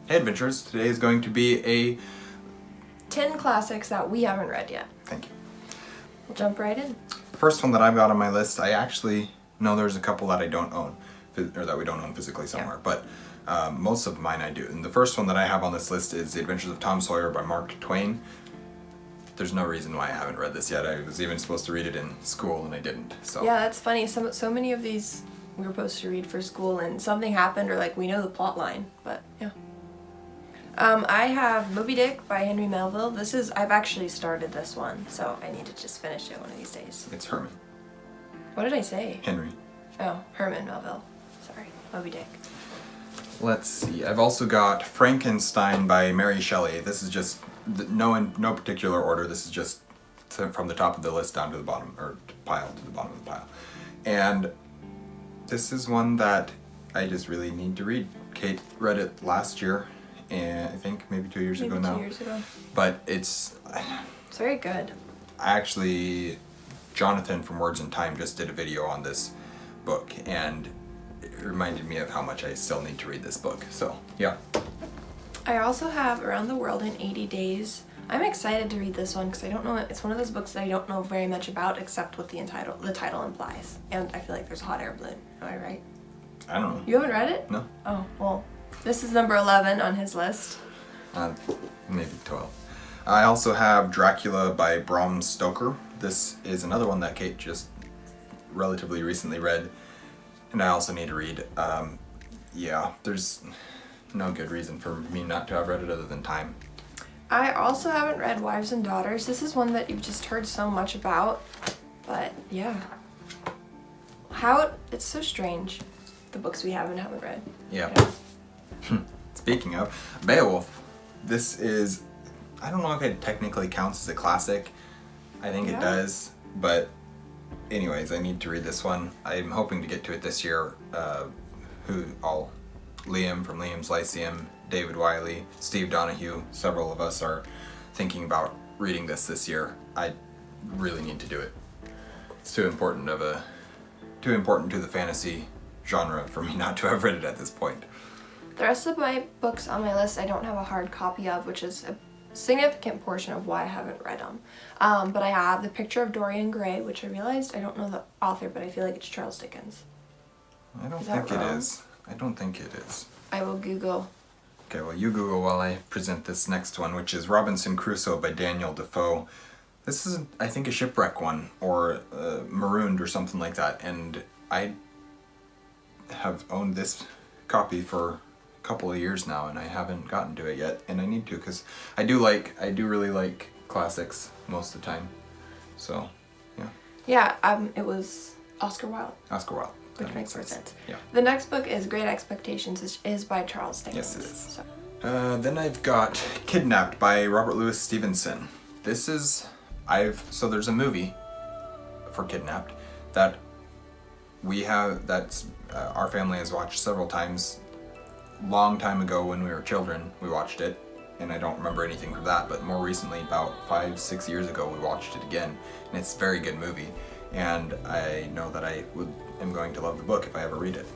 Hey Adventures, today is going to be a... 10 classics that we haven't read yet. Thank you. We'll jump right in. The first one that I've got on my list, I actually know there's a couple that I don't own, or that we don't own physically somewhere, but most of mine I do. And the first one that I have on this list is The Adventures of Tom Sawyer by Mark Twain. There's no reason why I haven't read this yet. I was even supposed to read it in school and I didn't. So yeah, that's funny. So many of these we were supposed to read for school and something happened, or like we know the plot line, but yeah. I have Moby Dick by Henry Melville. I've actually started this one, so I need to just finish it one of these days. It's Herman. What did I say? Henry. Oh, Herman Melville. Sorry, Moby Dick. Let's see. I've also got Frankenstein by Mary Shelley. This is just no particular order. This is just from the top of the list down to the bottom, or pile to the bottom of the pile. And this is one that I just really need to read. Kate read it last year, and I think maybe 2 years ago now. 2 years ago. But it's very good. Actually, Jonathan from Words in Time just did a video on this book, and it reminded me of how much I still need to read this book. So, yeah. I also have Around the World in 80 Days. I'm excited to read this one because I don't know, it's one of those books that I don't know very much about except what the title implies. And I feel like there's a hot air balloon. Am I right? I don't know. You haven't read it? No. Oh, well, this is number 11 on his list. Maybe 12. I also have Dracula by Bram Stoker. This is another one that Kate just relatively recently read, and I also need to read. Yeah, there's no good reason for me not to have read it other than time. I also haven't read Wives and Daughters. This is one that you've just heard so much about, but yeah. It's so strange, the books we have and haven't read. Yeah. Speaking of, Beowulf. This is, I don't know if it technically counts as a classic. I think it does, but anyways, I need to read this one. I'm hoping to get to it this year. Liam from Liam's Lyceum, David Wiley, Steve Donahue, several of us are thinking about reading this year. I really need to do it. It's too important to the fantasy genre for me not to have read it at this point. The rest of my books on my list I don't have a hard copy of, which is a significant portion of why I haven't read them. But I have The Picture of Dorian Gray, which I realized I don't know the author, but I feel like it's Charles Dickens. I don't think it is. I don't think it is. I will Google. Okay, well you Google while I present this next one, which is Robinson Crusoe by Daniel Defoe. This is, I think, a shipwreck one, or Marooned or something like that, and I have owned this copy for a couple of years now, and I haven't gotten to it yet, and I need to, because I do really like classics most of the time. So, yeah. Yeah, it was Oscar Wilde. Oscar Wilde. Which makes more sense. Yeah. The next book is Great Expectations, which is by Charles Dickens. Yes, it is. So. Then I've got Kidnapped by Robert Louis Stevenson. So there's a movie for Kidnapped that our family has watched several times. Long time ago when we were children, we watched it, and I don't remember anything from that, but more recently, about 5-6 years ago, we watched it again, and it's a very good movie, and I know that am going to love the book if I ever read it.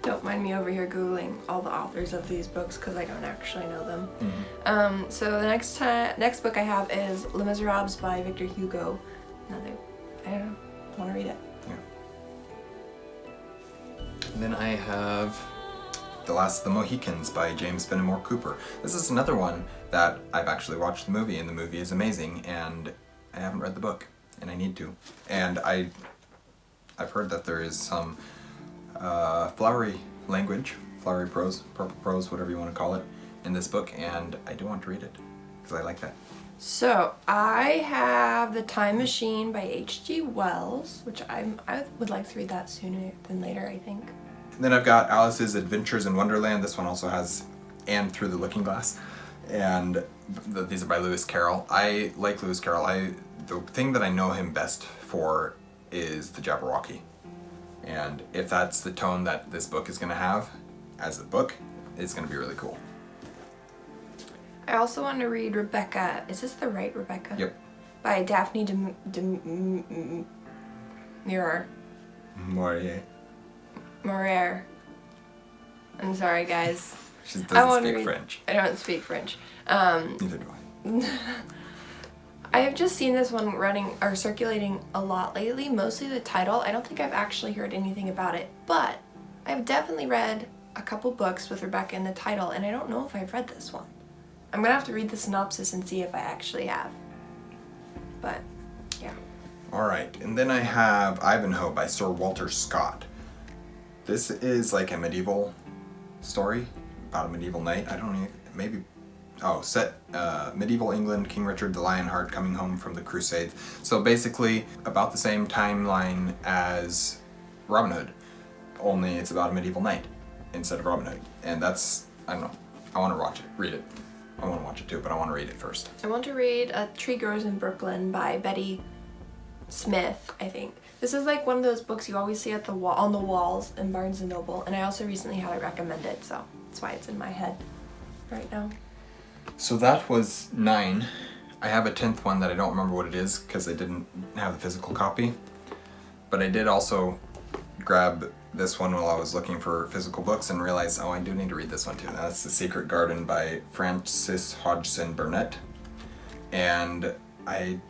Don't mind me over here Googling all the authors of these books because I don't actually know them. Mm-hmm. So the next book I have is Les Miserables by Victor Hugo. I don't know, I want to read it. Yeah. And then I have The Last of the Mohicans by James Fenimore Cooper. This is another one that I've actually watched the movie, and the movie is amazing, and I haven't read the book, and I need to. And I've heard that there is some flowery language, flowery prose, purple prose, whatever you want to call it, in this book, and I do want to read it, because I like that. So, I have The Time Machine by H.G. Wells, which I would like to read that sooner than later, I think. Then I've got Alice's Adventures in Wonderland. This one also has And Through the Looking Glass, and these are by Lewis Carroll. I like Lewis Carroll. The thing that I know him best for is the Jabberwocky. And if that's the tone that this book is going to have as a book, it's going to be really cool. I also want to read Rebecca. Is this the right Rebecca? Yep. By Daphne Maurier. Maurier. I'm sorry, guys. She I doesn't wanna speak read- French. I don't speak French. Neither do I. I have just seen this one running or circulating a lot lately, mostly the title. I don't think I've actually heard anything about it, but I've definitely read a couple books with Rebecca in the title, and I don't know if I've read this one. I'm gonna have to read the synopsis and see if I actually have. But, yeah. Alright, and then I have Ivanhoe by Sir Walter Scott. This is like a medieval story about a medieval knight. I don't know, maybe... Oh, set medieval England, King Richard the Lionheart coming home from the Crusades. So basically about the same timeline as Robin Hood, only it's about a medieval knight instead of Robin Hood. And that's, I don't know, I want to read it. I want to watch it too, but I want to read it first. I want to read A Tree Grows in Brooklyn by Betty Smith, I think. This is like one of those books you always see at the wall on the walls in Barnes & Noble, and I also recently had it recommended, so that's why it's in my head right now. So that was 9. I have a 10th one that I don't remember what it is because I didn't have the physical copy. But I did also grab this one while I was looking for physical books and realized, oh, I do need to read this one too. Now, that's The Secret Garden by Frances Hodgson Burnett. And I'm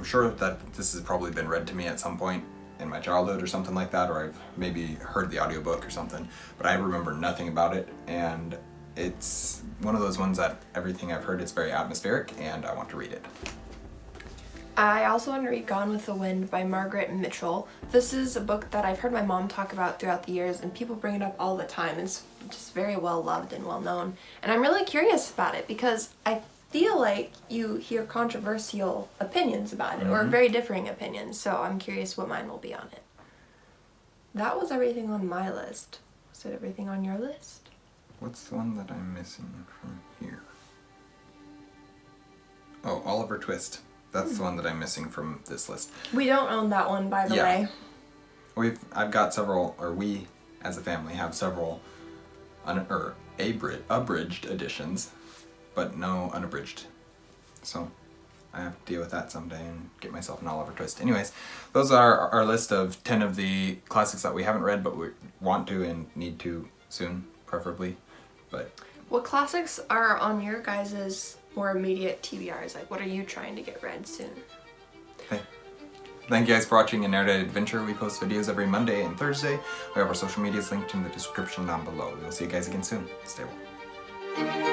sure that this has probably been read to me at some point in my childhood or something like that, or I've maybe heard the audiobook or something, but I remember nothing about it, and it's one of those ones that everything I've heard is very atmospheric, and I want to read it. I also want to read Gone with the Wind by Margaret Mitchell. This is a book that I've heard my mom talk about throughout the years, and people bring it up all the time. It's just very well loved and well known. And I'm really curious about it because I feel like you hear controversial opinions about it, or very differing opinions, so I'm curious what mine will be on it. That was everything on my list. Was it everything on your list? What's the one that I'm missing from here? Oh, Oliver Twist. That's the one that I'm missing from this list. We don't own that one, by the way. I've got several, or we as a family have several abridged editions, but no unabridged. So I have to deal with that someday and get myself an Oliver Twist. Anyways, those are our list of 10 of the classics that we haven't read, but we want to and need to soon, preferably. But what classics are on your guys' more immediate TBRs? Like, what are you trying to get read soon? Okay. Thank you guys for watching an Erudite Adventure. We post videos every Monday and Thursday. We have our social medias linked in the description down below. We will see you guys again soon. Stay well.